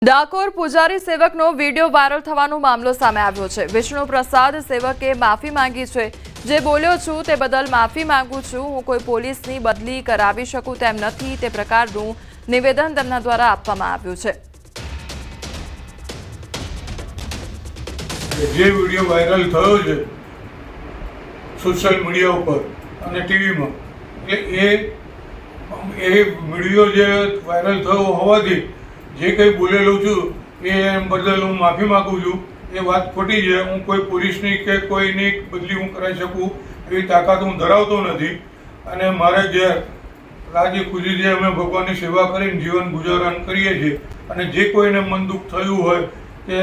ડાકોર પૂજારી સેવકનો video viral થવાનો મામલો સામે આવ્યો છે। વિષ્ણુ પ્રસાદ સેવકે માફી માંગી છે। જે બોલ્યો છું તે બદલ માફી માંગુ છું। હું કોઈ પોલીસની બદલી કરાવી શકું તેમ નથી, તે પ્રકારનું નિવેદન તેમના દ્વારા આપવામાં આવ્યું છે। જે વિડીયો વાયરલ થયો છે સોશિયલ મીડિયા ઉપર અને ટીવીમાં, એ વિડીયો જે વાયરલ થયો હોવાથી જે કંઈ બોલેલો છું એમ બદલ હું માફી માગું છું। એ વાત ખોટી છે। હું કોઈ પોલીસની કે કોઈની બદલી હું કરાવી શકું એવી તાકાત હું ધરાવતો નથી। અને મારે જે રાજી ખુશીથી અમે ભગવાનની સેવા કરીને જીવન ગુજારણ કરીએ છીએ। અને જે કોઈને મન દુઃખ થયું હોય કે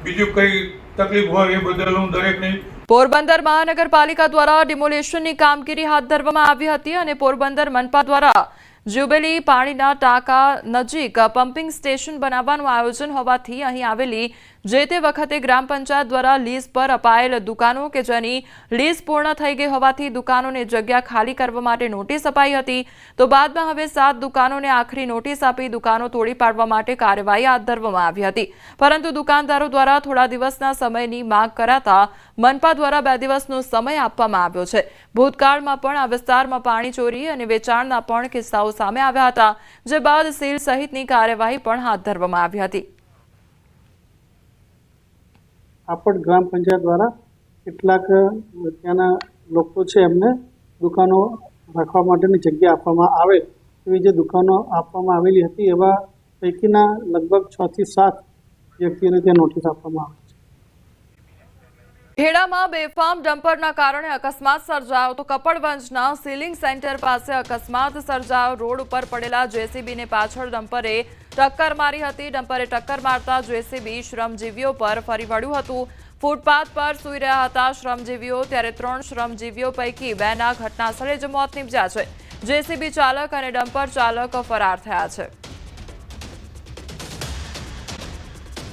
બીજું કંઈ તકલીફ હોય એ બદલ હું દરેકની પોરબંદર મહાનગરપાલિકા દ્વારા ડિમોલેશનની કામગીરી હાથ ધરવામાં આવી હતી અને પોરબંદર મનપા દ્વારા જ્યુબિલી પાણીના ટાંકા નજીક પમ્પિંગ સ્ટેશન બનાવવાનું આયોજન હોવાથી અહીં આવેલી જે તે વખતે ગ્રામ પંચાયત દ્વારા લીઝ પર અપાયેલ દુકાનો કે જેની લીઝ પૂર્ણ થઈ ગઈ હોવાથી દુકાનોની જગ્યા ખાલી કરવા માટે નોટિસ અપાઈ હતી। તો બાદમાં હવે 7 દુકાનોને આખરી નોટિસ આપી દુકાનો તોડી પાડવા માટે કાર્યવાહી હાથ ધરવામાં આવી હતી, પરંતુ દુકાનદારો દ્વારા થોડા દિવસના સમયની માંગ કરાતા મનપા દ્વારા 2 દિવસનો સમય આપવામાં આવ્યો છે। ભૂતકાળમાં પણ આ વિસ્તારમાં પાણી ચોરી અને વેચાણના પણ કિસ્સાઓ સામે આવ્યા હતા, જે બાદ સીલ સહિતની કાર્યવાહી પણ હાથ ધરવામાં આવી હતી। આપડ ગ્રામ પંચાયત દ્વારા કેટલાક ત્યાંના લોકો છે એમને દુકાનો રાખવા માટેની જગ્યા આપવામાં આવે એવી જે દુકાનો આપવામાં આવેલી હતી એવા પૈકીના લગભગ 6 થી 7 વ્યક્તિઓને ત્યાં નોટિસ આપવામાં આવી છે। ખેડામાં બેફામ ડમ્પરના કારણે અકસ્માત સર્જાયો તો કપડવંજના સીલિંગ સેન્ટર પાસે અકસ્માત સર્જાયો। રોડ ઉપર પડેલા જેસીબીને પાછળ ડમ્પરે ટક્કર મારી હતી। ડમ્પરે ટક્કર મારતા જેસીબી શ્રમજીવીઓ પર ફરી વળ્યું હતું। ફૂટપાથ પર સૂઈ રહ્યા હતા શ્રમજીવીઓ, ત્યારે 3 શ્રમજીવીઓ પૈકી 2ના ઘટનાસ્થળે જ મોત નીપજ્યા છે। જેસીબી ચાલક અને ડમ્પર ચાલક ફરાર થયા છે।